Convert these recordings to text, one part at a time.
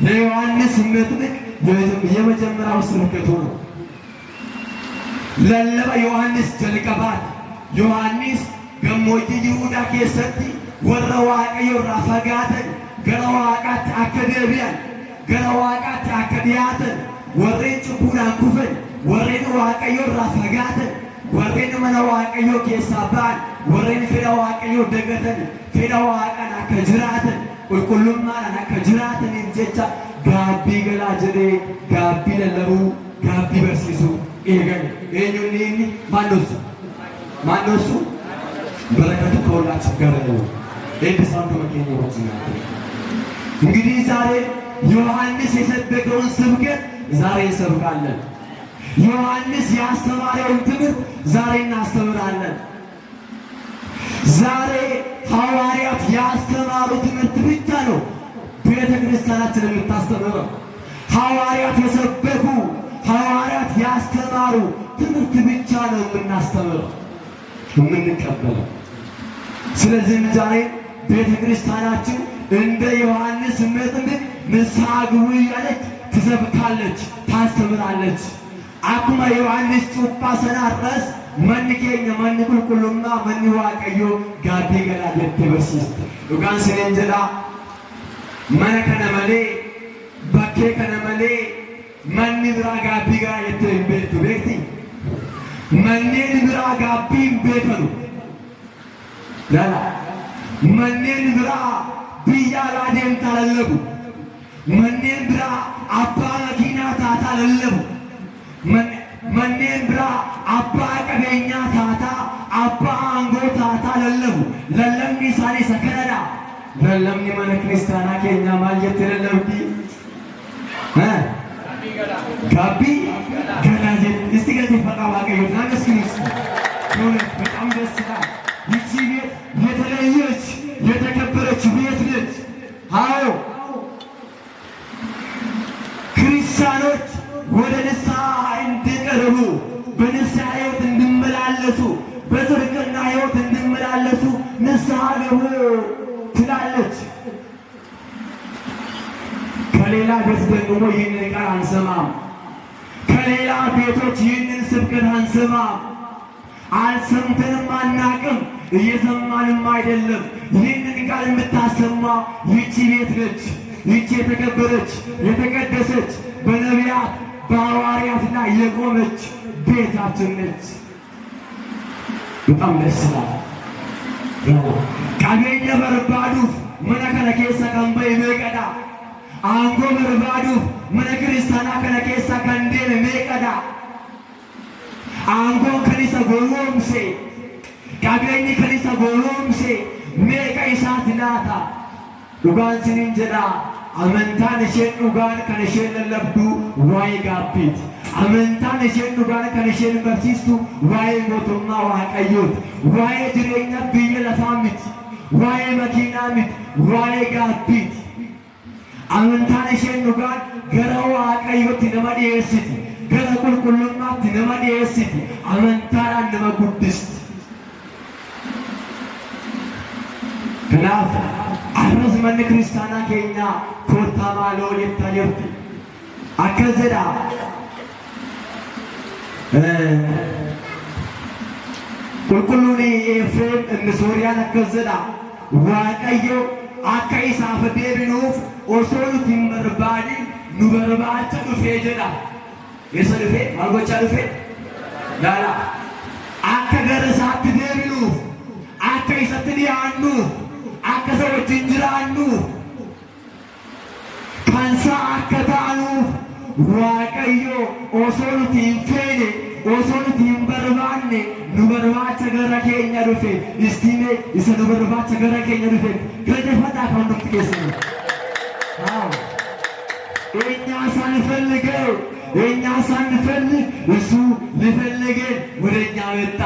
የዮሐንስ መጥምቅ የመጀመሪያው ስብከቱ ነው። ለለበ ዮሐንስ ጀልቀባት ዮሐንስ ገሞጂ ይሁዳ ኬሰቲ ወረ ዋቀዮ ራፈጋተን ገረ ዋቃት አከደቢያን ገረ ዋቃት አከዲያተን ወሬን ጭቡናን ኩፈን ወሬን ዋቀዮ ራፈጋተን ወሬን መነ ዋቀዮ ኬሳባን ወሬን ፌዳ ዋቀዮ ደገተን ፌዳ ዋቃን አከጅራተን ቁልቁሉማን አከጅራተን እንጀቻ ጋቢ ገላ ጀዴ ጋቢ ለለቡ ጋቢ በርሲሱ ኤገን ኤኙኒኒ ማንዶሱ በረከቱ ከሁላችን ጋር ነው። ኤዲሳንቱ መኪና ወጥቷል። እንግዲህ ዛሬ ዮሐንስ የሰበከውን ስብከት ዛሬ እንሰብካለን። ዮሐንስ ያስተማረውን ትምህርት ዛሬ እናስተምራለን። ዛሬ ሐዋርያት ያስተማሩት ትምህርት ብቻ ነው ቤተ ክርስቲያናችን የምታስተምረው። ሐዋርያት የሰበኩ ሐዋርያት ያስተማሩ ትምህርት ብቻ ነው የምናስተምረው የምንቀበለው። ስለዚህ ዛሬ ቤተ ክርስቲያናችን እንደ ዮሐንስ መጥምቅ ንስሐ ግቡ እያለች ትሰብካለች፣ ታስተምራለች። አኩማ ዮሐንስ ጩጳ ሰናረስ መን ኬኛ መን ቁልቁሉማ መን ዋቀዮ ጋቢ ገላ ጀቴ በርሲስት ዱጋን ሰንጀላ መነ ከነመሌ በኬ ከነመሌ መን ብራ ጋቢ ጋ የተ ቤቱ ቤቲ መኔን ብራ ጋቢ ቤተሉ ላላ መኔን ብራ ብያ ላዴም ታለለቡ መኔን ብራ አባ መኪና ታታለለቡ መኔን ብራ አባ ቀበኛ ታታ አባ አንጎ ታታለለቡ ለለምኒ ሳኔ ሰከረዳ ለለምኒ መነ ክርስቲያና ኬኛ ማየት ለለብዲ ጋቢ ገላጀ እስቲ ገዜ ፈቃ ዋቀዮ ታንስኪስ ሆነ በጣም ደስ ይላል። ይቺ ቤት የተለየች የተከበረች ቤት ነች። አዎ ክርስቲያኖች ወደ ንስሐ እንዲቀርቡ በንስሐ ሕይወት እንዲመላለሱ በጽድቅና ሕይወት እንዲመላለሱ ንስሐ ግቡ ትላለች። ከሌላ ቤት ደግሞ ይህንን ቃል አንሰማም። ከሌላ ቤቶች ይህንን ስብከት አንሰማም። አልሰምተንም አናቅም፣ እየሰማንም አይደለም። ይህንን ቃል የምታሰማ ይቺ ቤት ነች። ይቺ የተከበረች የተቀደሰች በነቢያት በሐዋርያት ላይ የቆመች ቤታችን ነች። በጣም ደስ ይላል። ቀቤኘ በርባዱፍ መነ ከነ ኬሰ ቀንበይ ሜቀዳ አንጎ በርባዱፍ መነ ክርስቲያና ከነ ኬሰ ከንዴን ሜቀዳ አንጎን ከኒሰ ጎሮምሴ ቀቤኝ ከኒሰ ጎሮምሴ ሜቀ ኢሳት ላታ ዱጋን ስኒን ጀዳ አመንታን እሼን ዱጋን ከነሼን ለለብዱ ዋይ ጋቢት አመንታን እሼን ዱጋን ከነሼን በርሲስቱ ዋይ ሞቱማ ዋቀዮት ዋይ ጅሬኛ ብየ ለፋሚት ዋይ መኪና ሚት ዋይ ጋቢት አመንታን እሼን ዱጋን ገረ ዋቀዮት ነመዲየስቲ ገረ ቁልቁሉማት ነመዲየስቲ አመንታን ነመጉድስት ከናፍ አረዝ መን ክርስቲያና ኬኛ ኮታ ማሎ የታየርት አከዘዳ ቁልቁሉኒ ኤፍሬም እንሶሪያን አከዘዳ ዋቀዮ አከይሳ ፈዴብኑፍ ኦሶሉት ይመርባዲ ኑበርባቸ ዱፌ ጀዳ የሰልፌ ማልጎቻ ዱፌ ላላ አከገረሳት ደብኑፍ አከይሰትዲ አንዱ አከሰዎች እንጅራኑ ካንሳ አከታኑ ዋቀዮ ኦሶሉቲን ፌኔ ኦሶሉቲን በርባኔ ኑበርባቸ ገረ ኬኛ ዱፌ እስቲሜ ኢሰ ኑበርባቸ ገረ ኬኛ ዱፌ ገደፈታ ከወንዱት ኬስ ነው። አዎ እኛ ሳንፈልገው እኛ ሳንፈልግ እሱ ሊፈልገን ወደኛ መጣ።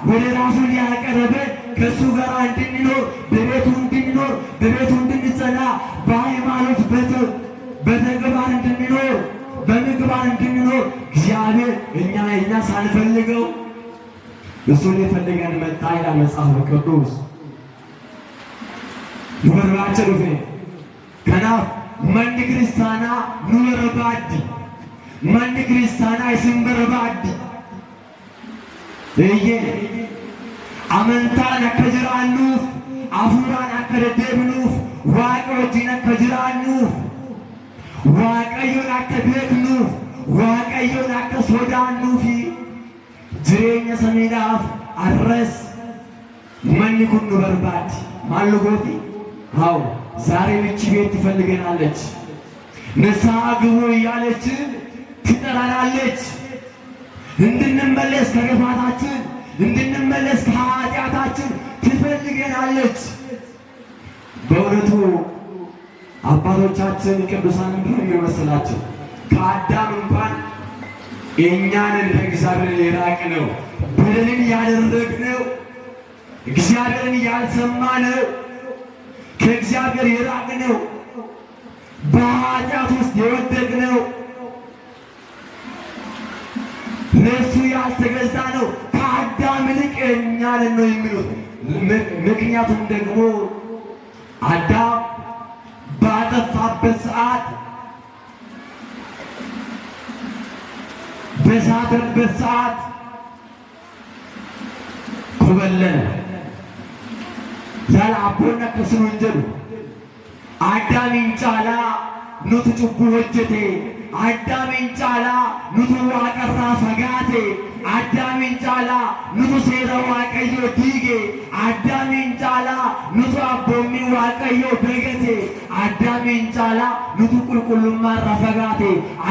ወደ ራሱ ሊያቀርበን ከእሱ ጋር እንድንኖር በቤቱ እንድንኖር በቤቱ እንድንጸና በሃይማኖት በተግባር እንድንኖር በምግባር እንድንኖር እግዚአብሔር እኛ ሳንፈልገው እሱ ሊፈልገን መጣ ይላል መጽሐፍ ቅዱስ። ይወርባቸው ዱፌ ከናፍ manni kiristaanaa nu barbaaddi, manni kiristaanaa isin barbaaddi. Amantaan akka jiraannuuf, hafuuraan akka deddeebinuuf, Waaqa wajjin akka jiraannuuf, Waaqayyoon akka beeknuuf, Waaqayyoon akka sodaannuufi jireenya samiidhaaf arras manni kun nu barbaadi። ማን ልጎቲ? አዎ ዛሬ ምቺ ቤት ትፈልገናለች። ንስሐ ግቡ እያለች ትጠራናለች። እንድንመለስ ከክፋታችን፣ እንድንመለስ ከኃጢአታችን ትፈልገናለች። በእውነቱ አባቶቻችን ቅዱሳን እንደሆነ የሚመስላቸው ከአዳም እንኳን እኛንን ከእግዚአብሔር የራቅነው በደልን ያደረግነው እግዚአብሔርን ያልሰማነው ከእግዚአብሔር የራቅነው በኃጢአት ውስጥ የወደቅነው ለእሱ ያልተገዛነው ከአዳም ይልቅ እኛንን ነው የሚሉት። ምክንያቱም ደግሞ አዳም ባጠፋበት ሰዓት፣ በሳተበት ሰዓት ኮበለለ። ያለ አቦና ከስኑ እንጀሉ አዳሚን ጫላ ኑቱ ጩቡ ወጀቴ አዳሚን ጫላ ኑቱ ዋቀራ ፈጋቴ አዳሚን ጫላ ኑቱ ሴራ ዋቀዮ ዲጌ አዳሚን ጫላ ኑቱ አቦሚ ዋቀዮ በገቴ አዳሚን ጫላ ኑቱ ቁልቁሉማ ረፈጋቴ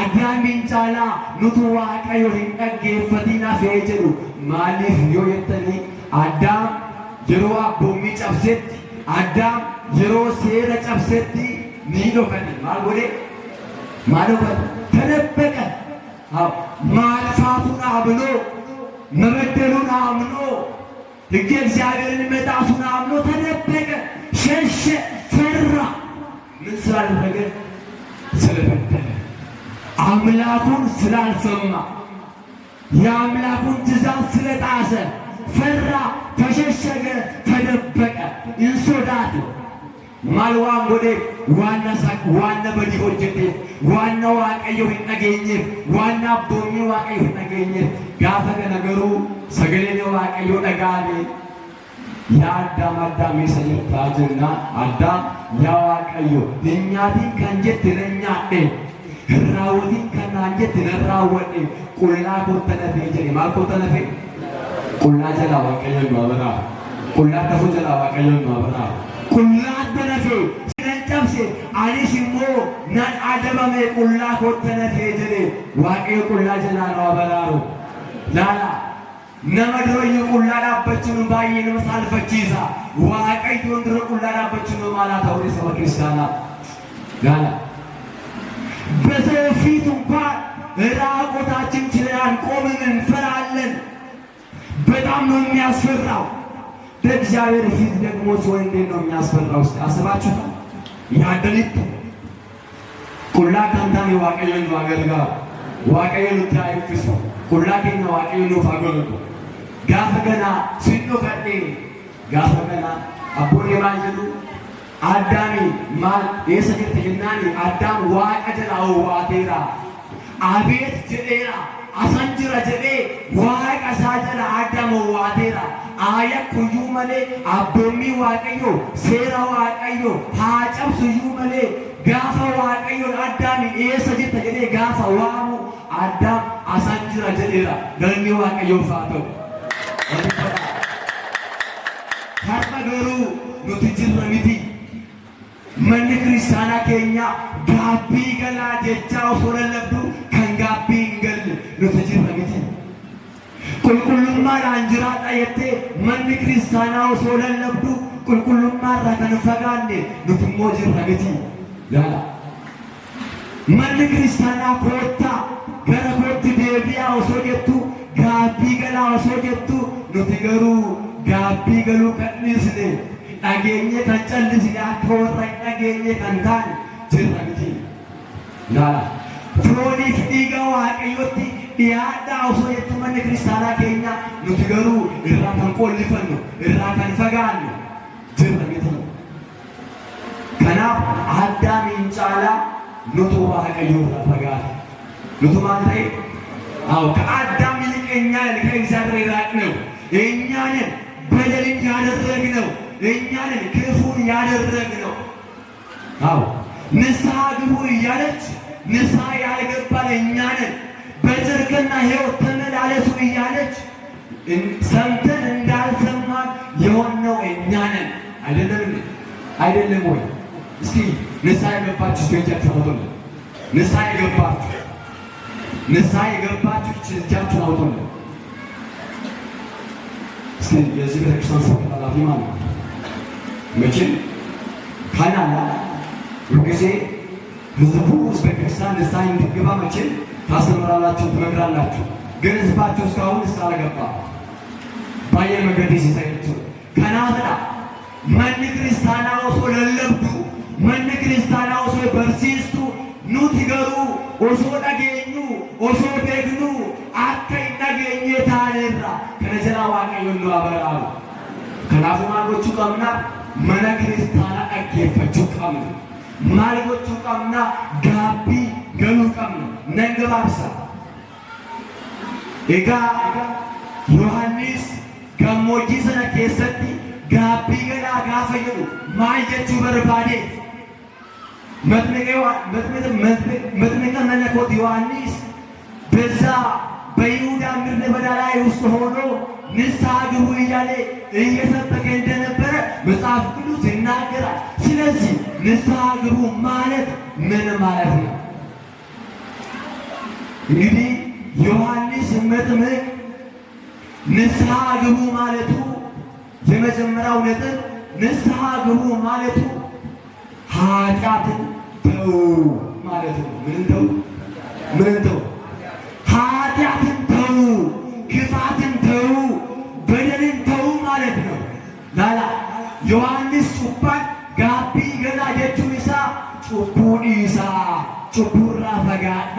አዳሚን ጫላ ኑቱ ዋቀዮ ሂንደጌፈቲና ፌጀሉ ማሊፍ ዮ የተኒ አዳም የሮ አቦሚ ጨብሴት አዳም የሮ ሴረ ጨብሴት ኒዶ ከኒ ማልጎዴ ማለበት ተደበቀ። ማጥፋቱን አምኖ መበደሉን አምኖ ሕገ እግዚአብሔርን መጣሱን አምኖ ተደበቀ፣ ሸሸ፣ ፈራ። ምን ስላደረገ? ስለበደለ፣ አምላኩን ስላልሰማ፣ የአምላኩን ትእዛዝ ስለጣሰ ፈራ፣ ተሸሸገ፣ ተደበቀ። እንሶዳት ማልዋን ጎዴ ዋና በዲ ሆጀቴ ዋና ዋቀዮ ሂነገኘ ዋና አቦሚ ዋቀዮ ሂነገኘ ጋፈ ነገሩ ሰገሌኔ ዋቀዮ ደጋኔ የአዳም ሰኝታጅና አዳም ያዋቀዮ እኛቲን ከንጀት ለኛዴ ራውቲን ከናንጀት ነራወዴ ቁላ ኮተነፌ ጀኔ ማል ኮተነፌ ቁላ ጀላ ዋቀዮ ማበራ ቁላ ተፉ ጀላ ዋቀዮ ማበራ ቁላ ተነፌ ሲነጨብሴ አኒሲሞ ናን አደባሜ ቁላ ኮተነፌ ጀኔ ዋቀዮ ቁላ ጀላ ነው አበራሩ ላላ ነመድሮኝ ቁላ ዳበችን ባይን መሳልፈቺሳ ዋቀዮ እንድሮ ቁላ ዳበችን ማላታ ወደ ሰው ክርስቲያና ጋላ በሰው ፊት እንኳን ራቆታችን ችለን ቆመን እንፈራለን። በጣም ነው የሚያስፈራው። በእግዚአብሔር ፊት ደግሞ ሰው እንዴት ነው የሚያስፈራው? እስቲ አስባችሁታል? ያደልት ቁላ ካንታኒ ዋቀዮን ዋገልጋ ዋቀዮን ታይፍሱ ቁላ ከኛ ዋቀዮን ፋጎሉ ጋፈ ገና ሲኖ ከዴ ጋፈ ገና አቦኔ ማንጀሉ አዳሚ ማል የሰገተ ጀናኒ አዳም ዋቀጀላው ዋቴራ አቤት ጀዴራ አሳንጅራ ጀዴ ዋቀ ሳጀላ አዳም ዋቴራ አያ ኩዩ መሌ አቦሚ ዋቀዮ ሴራ ዋቀዮ ሃጨብሱ ዩ መሌ ጋፋ ዋቀዮ አዳሚ የሰገተ ጀዴ ጋፋ ዋሙ አዳም አሳንጅራ ጀዴራ ገኒ ዋቀዮ ፋቶ ታርቀገሩ ኑትጅራ ሚቲ manni kiristaana keenya gaabbii galaa jechaa osoo lallabdu kan gaabbii hin galle nuti jirra miti. Qulqullummaadhaan jiraadha jettee manni kiristaanaa osoo lallabdu qulqullummaarraa kan fagaanne nuti immoo jirra miti. Yaala manni kiristaanaa koottaa gara kootti deebi'aa osoo jettu gaabbii galaa osoo jettu nuti garuu gaabbii galuu kan dhiisne dhageenye kan callisine akka warra hin dhageenye kan taane jirra miti. Laala fooniif dhiiga waaqayyotti dhiyaadhaa osoo jettu manni kiristaanaa keenya nuti garuu irraa kan qollifannu irraa kan fagaannu jirra miti. ከናፍ አዳም እንጫላ ኑቱ ባቀዩ ፈጋት ኑቱ ማለት አው ከአዳም ይልቅ እኛ ከእግዚአብሔር የራቅ ነው። እኛንን በደልን ያደረግነው እኛንን ክፉን ያደረግነው። አው ንስሐ ግቡ እያለች ንስሐ ያልገባን እኛንን በጽድቅና ሕይወት ተመላለሱ እያለች ሰምተን እንዳልሰማን የሆነው እኛንን አይደለም። አይደለም ወይ? እስኪ ንስሐ የገባችሁ እጃችሁን አውጡልን። ንስሐ የገባችሁ እጃችሁን አውጡልን። እስኪ የዚህ ቤተክርስቲያን ስብከት ኃላፊ ማለት ነው። መቼም ካናላ ሁልጊዜ ህዝቡ ቤተክርስቲያን ንስሐ እንዲገባ መቼም ታስተምራላችሁ፣ ትመክራላችሁ። ግን ህዝባችሁ እስካሁን ንስሐ አልገባም። ባየር መንገድ ሲሳይቱ ከናብላ መን ክርስቲያና ወሶ ለለብዱ መን ክርስቲያና ወሶ በርሲስቱ ኑት ይገሩ ወሶ ዳገኙ ወሶ ደግኑ አከይ ዳገኘ ታለራ ከነጀራ ዋቀዩ ነው አበራው ከናፉ ማጎቹ ቀምና መን ክርስቲያና አገፈቹ ቀም ማልጎቹ ቀምና ጋቢ ገሉ ቀም ነንገባብሳ ኤጋ ዮሐንስ ገሞጂ ሰነ ከሰቲ ጋቢ ገና ጋፈዩ ማይጀቹ በርባዴ መጥምቀ መለኮት ዮሐንስ በዛ በይሁዳ ምድረ በዳ ላይ ውስጥ ሆኖ ንስሐ ግቡ እያለ እየሰበከ እንደነበረ መጽሐፍ ቅዱስ ይናገራል። ስለዚህ ንስሐ ግቡ ማለት ምን ማለት ነው? እንግዲህ ዮሐንስ መጥምቅ ንስሐ ግቡ ማለቱ የመጀመሪያው ነጥብ ንስሐ ግቡ ማለቱ ኃጢአትን ተው ማለት ነው። ምን ተው? ኃጢአትን ተው፣ ክፋትን ተው፣ በደልን ተው ማለት ነው። ላላ ዮሐንስ ጩባን ጋቢ ገና ጀቹ ኢሳ ጩቡን ኢሳ ጩቡራ ፈጋዳ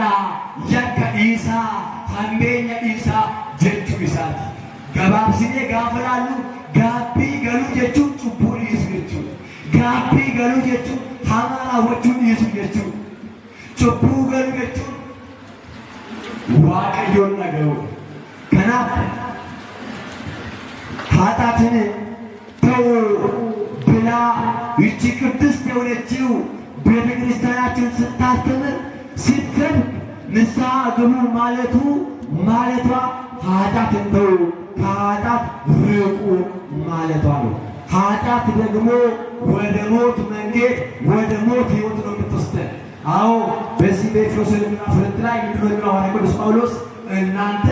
ያካ ኢሳ ሀምቤኛ ኢሳ ጀቹ ኢሳት ገባብሲኔ ጋፈላሉ ጋቢ ገሉ ጀቹ ጩቡን ኢስ ጀቹ ጋቢ ገሉ ጀቹ ሀማራ ወቹን ኢስ ጀቹ ጩቡ ገሉ ጀቹ ዋቀዮን ነገሩ ከናፍ ኃጢአትን ተው ብላ ይቺ ቅድስት የሆነችው ቤተ ክርስቲያናችን ስታስተምር ስትሰብክ ንስሐ ግቡ ማለቷ ኃጢአትን ተው ከኃጢአት ርቁ ማለቷ ነው። ኃጢአት ደግሞ ወደ ሞት መንገድ ወደ ሞት ሕይወት ነው የምትወስደን። አዎ በዚህ በኤፌሶን ምዕራፍ 2 ላይ ምንድነው ሐዋርያው ቅዱስ ጳውሎስ እናንተ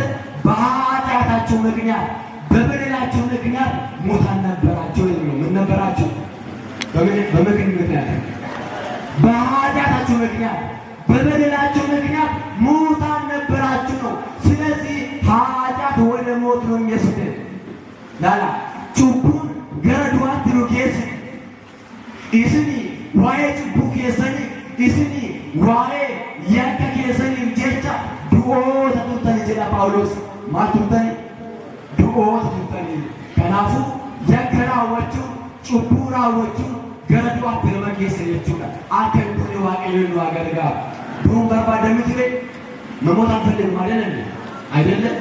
በኃጢአታችሁ ምክንያት በበደላችሁ ምክንያት ሙታን ነበራችሁ የሚለው ምን ነበራችሁ? በምን ምክንያት? በኃጢአታችሁ ምክንያት በበደላችሁ ምክንያት ሙታን ነበራችሁ ነው። ስለዚህ ኃጢአት ወደ ሞት ነው የሚወስደን። ላላ ጩቡን ገረዷት ነው ኬስ ኢስኒ ዋይ ጩቡ ኬሰኒ ኢስኒ ዋይ ያካ ኬሰኒ ጀቻ ዱኦ ተቱተኒ ጀላ ጳውሎስ ማቱተኒ ዱኦ ተቱተኒ ከናፉ ያከራወቹ ጩቡራወቹ ገረዷት ነው መጌሰ የቹና አከንዱ ዋቀዩ አገርጋ ዱን በርባደምት ላይ መሞት አንፈልግም ማለት አይደለም።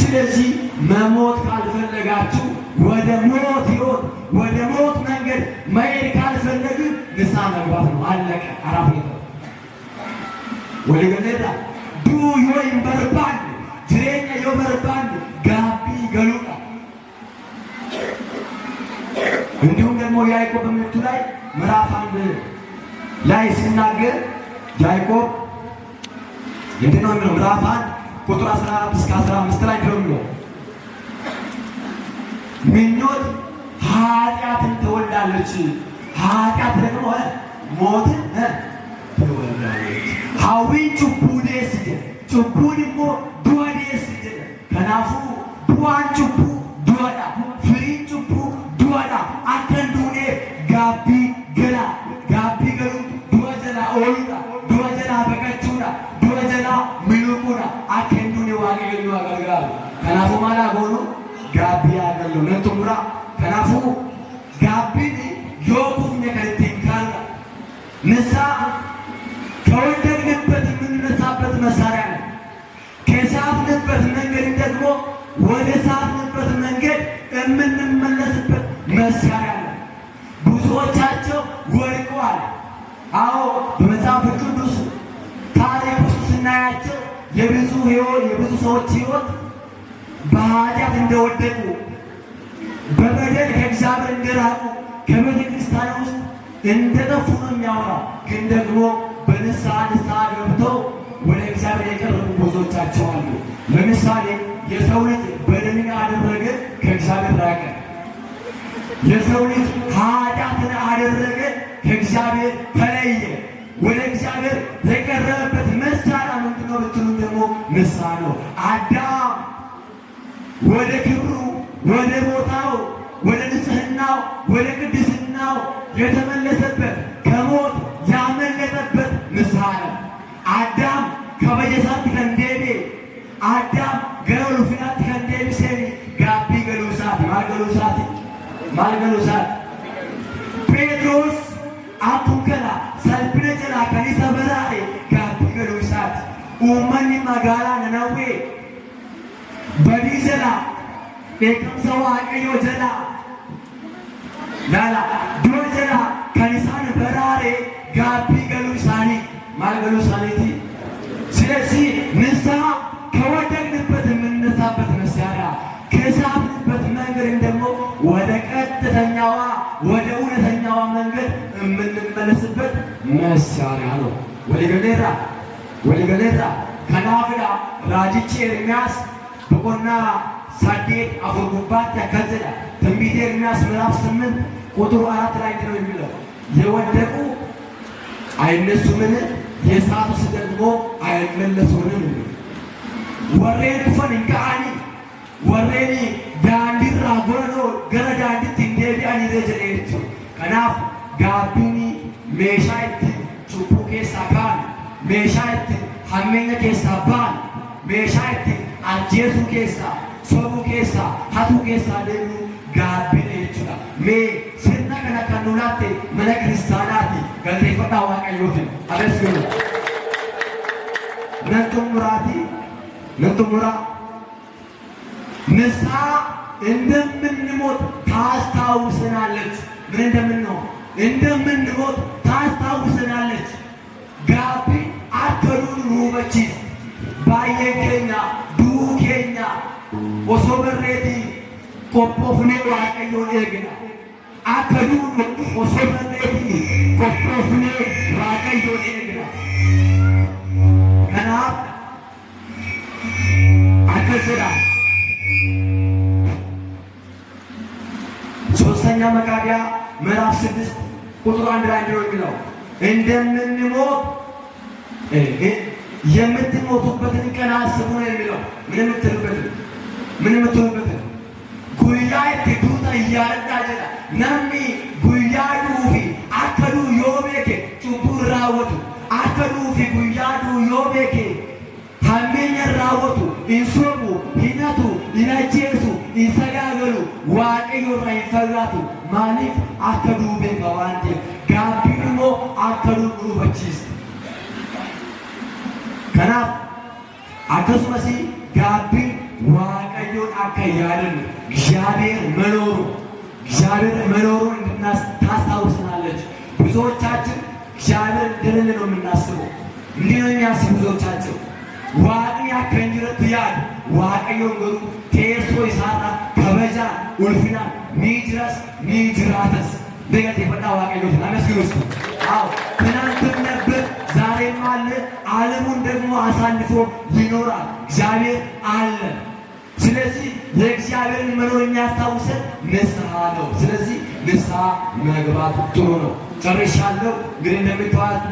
ስለዚህ መሞት ካልፈለጋችሁ ወደ ሞት ሕይወት ወደ ሞት መንገድ መሄድ ካልፈለግን ንስሐ መግባት ነው። አለቀ። አራፍ ወደ ገነዳ ዱ ዮይም በርባን ጅሬኛ ዮ በርባን ጋቢ ገሉቃ እንዲሁም ደግሞ ያዕቆብ በመልእክቱ ላይ ምዕራፍ 1 ላይ ሲናገር ያዕቆብ እንዴት ነው የሚለው? ምዕራፍ 1 ቁጥር 14 እስከ 15 ላይ ደግሞ ምኞት ኃጢአትን ትወልዳለች፣ ኃጢአት ደግሞ ሞትን ትወልዳለች። ሀዊን ጩቡ ደስ ጩቡ ደግሞ ዱአ ደስ ከናፉ ዱአን ጩቡ ዱአዳ ፍሪን ጩቡ ዱአዳ አከንዱኔ ጋቢ ገላ ጋቢ ገሉ ዱአ ጀላ ኦሉዳ ዱአ ጀላ በቀቹዳ ዱአ ጀላ ሚሉቁዳ አከንዱኔ ዋቀዩ አገልጋሉ ከናፉ ማላ ጎኑ ጋቢ ያገሉ ነቱሙራ ከናፉ ጋቢ ዮኩፍ ነከቲን ካላ ንስሐ ከወደቅንበት የምንነሳበት መሳሪያ ነው። ከሳትንበት መንገድ ደግሞ ወደ ሳትንበት መንገድ የምንመለስበት መሳሪያ ነው። ብዙዎቻቸው ወድቀዋል። አዎ በመጽሐፍ ቅዱስ ታሪክ ውስጥ ስናያቸው የብዙ ሰዎች ሕይወት በኃጢአት እንደወደቁ በበደል ከእግዚአብሔር እንደራቁ ከቤተ ክርስቲያን ውስጥ እንደጠፉ ነው የሚያወራው። ግን ደግሞ በንስሐ ገብተው ወደ እግዚአብሔር የቀረቡ ብዙዎቻቸው አሉ። ለምሳሌ የሰው ልጅ በደልን አደረገ፣ ከእግዚአብሔር ራቀ። የሰው ልጅ ኃጢአትን አደረገ፣ ከእግዚአብሔር ተለየ። ወደ እግዚአብሔር የቀረበበት መሳሪያ ምንድነው ብትሉ ደግሞ ንስሐ ነው። አዳም ወደ ክብሩ፣ ወደ ቦታው፣ ወደ ንጽህናው፣ ወደ ቅድስናው የተመለሰበት ከሞት ያመለጠበት ንስሐ ነው። አዳም ከበጀሳት ከንዴቤ አዳም ገረሉ ፊናት ከንዴቢ ሴኒ ጋቢ ገሉሳት ማልገሉሳት ጴጥሮስ አቱከላ ሰልብነ ጀላ ከኒሰ በራኤ ጋቢ ገሉሳት ኡመኒ መጋላ ነነዌ በዲ ጀላ ቤከምሰ ዋቀዮ ጀላ ላላ ዶ ጀላ ከኒሳን በራሬ ጋቢ ገሉሳኒ ማልገሉሳኒቲ። ስለዚህ ንስሐ ከወደቅንበት የምንነሳበት መሳሪያ፣ ከሳትንበት መንገድ ደግሞ ወደ ቀጥተኛዋ ወደ እውነተኛዋ መንገድ የምንመለስበት መሳሪያ ነው። ወሊገሌራ ከናፍዳ ራጅቼ ኤርምያስ በቆና ሳዴት አፈርጉባት ያከዘዳ ትንቢተ ኤርምያስ ምዕራፍ 8 ቁጥር 4 ላይ ነው የሚለው የወደቁ አይነሱምን የሳቱስ ደግሞ አይመለሱንም። ወሬን ኩፈን እንከአኒ ወሬኒ ዳንዲራ ጎረኖ ገረ ዳንዲት እንዴቢአኒ ረጀሌቹ ከናፍ ጋቢኒ ሜሻ ኢtti ጩቡ keessaa kaan meeshaa itti hammeenya keessaa ba'an meeshaa itti ajjeesuu keessaa sobuu keessaa hatuu keessaa deemu gaabbiidha jechuudha. Mee sirna kana kan nu laatte mana kiristaanaati galateeffadhaa waaqayyootiin adeemsisu. nan xumuraa ንስሐ እንደምንሞት ታስታውሰናለች። ምን እንደምንሞት ታስታውሰናለች። ጋቢ አከሉን ሩበቺስ ባየከኛ ዱኬኛ ኦሶበሬቲ ቆጶፍኔ ዋቀዮን ኤግና አከሉን ኦሶበሬቲ ቆጶፍኔ ዋቀዮን ኤግና ከናፍ አከሰዳ ሶስተኛ መቃብያ ምዕራፍ 6 ቁጥር 1 ላይ ነው የሚለው እንደምንሞት የምትሞቱበትን ቀን አስቡ ነው የሚለው። ምን የምትሉበትን ጉያ ትዱታ እያረዳ ጀላ ነሚ ጉያ ዱፊ አከዱ ዮቤኬ ጩቡ ራወቱ አከዱ ፊ ጉያ ዱ ዮቤኬ ሀሜኛ ራወቱ ኢንሶቡ ሂነቱ ኢናጄሱ ኢንሰጋገሉ ዋቀዮ ራይፈራቱ ማሊፍ አከዱ ቤካዋንቴ ጋቢሞ አከዱ ሩበቺስ ከናፍ አከሱመሲ ጋቢ ዋቀዮን አከያለን እግዚአብሔር መኖሩን እንድናስታውስናለች። ብዙዎቻችን እግዚአብሔር እንደሌለ ነው የምናስበው። እንዲህ ነው የሚያስቡ ብዙዎቻቸው። ዋቅኒ አከንጅረት ያድ ዋቀዮን ገሩ ቴሶ ይሳራ ከበጃ ኡልፊና ሚጅራተስ በገት የፈጣ ዋቀዮት አመስግኑስ። አዎ ትናንትም ነበር ዛሬም አለ። ዓለሙን ደግሞ አሳልፎ ይኖራል። እግዚአብሔር አለ። ስለዚህ የእግዚአብሔርን መኖር የሚያስታውሰን ንስሐ ነው። ስለዚህ ንስሐ መግባት ጥሩ ነው። ጨርሻለሁ። እንግዲህ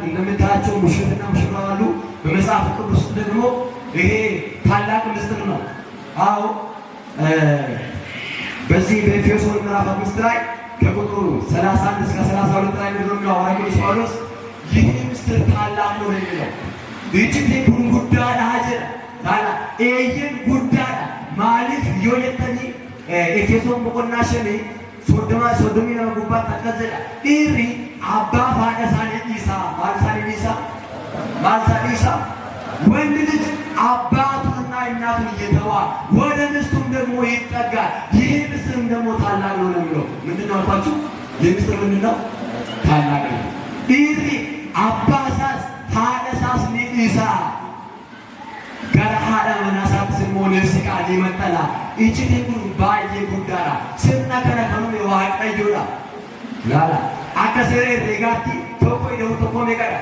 እንደምታያቸው ሙሽሪትና ሙሽራ አሉ። በመጽሐፍ ቅዱስ ደግሞ ይሄ ታላቅ ምስጢር ነው። አዎ በዚህ በኤፌሶን ምዕራፍ 5 ላይ ከቁጥሩ 31 እስከ 32 ላይ እንደሆነ ሐዋርያው ጳውሎስ ይህ ምስጢር ታላቅ ነው የሚለው እጅግ ጉዳይ አጀ ታላ ኤየን ጉዳይ ማሊፍ ዮየተኒ ኤፌሶን በቆናሸኔ sodomii nama gubbaatti akkas jedha. Dhiirri abbaa fi haadha isaanii dhiisa. Maal dhiisa? Wandi ልጅ አባቱንና እናቱን እየተዋ ወደ ሚስቱም ደግሞ ይጠጋል። ይህ ምስልም ደግሞ ታላቅ ነው የሚለው ምንድን ነው አልኳችሁ? ይህ ምስል ምንድን ነው? ታላቅ ነው። dhiirri abbaa isaas haadha isaas ni dhiisa. gara haadha manaa isaattis immoo ni siqa ni maxxana. iccitiin kun baay'ee guddaadha. sirna kana kan uume Waaqayyoodha. laala akka seera herreegaatti tokko ida'u tokko meeqadha?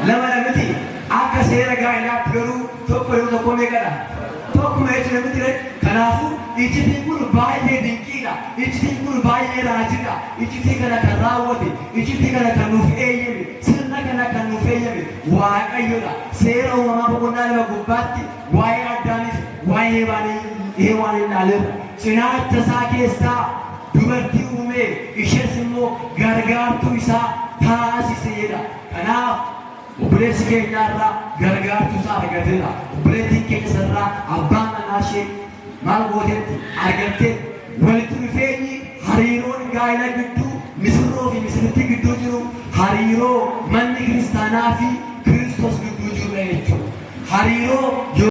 lama miti. akka seera gaa'ilaatti garuu tokko ida'u tokko meeqadha? tokkuma jechuudha miti. kanaafuu iccitiin kun baay'ee dinqiidha. iccitiin kun baay'ee raajiidha. iccitii kana kan raawwate, iccitii kana kan nuuf eeyyame, sirna kana kan nuuf eeyyame Waaqayyoodha. seera uumamaa boqonnaa lama gubbaatti waa'ee Addaamiif waa'ee Hewaan ilaaleerra. cinaacha isaa keessaa dubartii uume, ishees immoo gargaartuu isaa taasiseedha. kanaaf obboleessi keenya irraa gargaartuu isaa argateera. obboleettiin keenya irraa abbaa manaa ishee maal gooteetti argattee walitti dhufeenyi hariiroon gaa'ela gidduu misirroo fi misirrittii gidduu jiru hariiroo manni kiristaanaa fi Kiristoos gidduu jiru jechuudha. hariiroo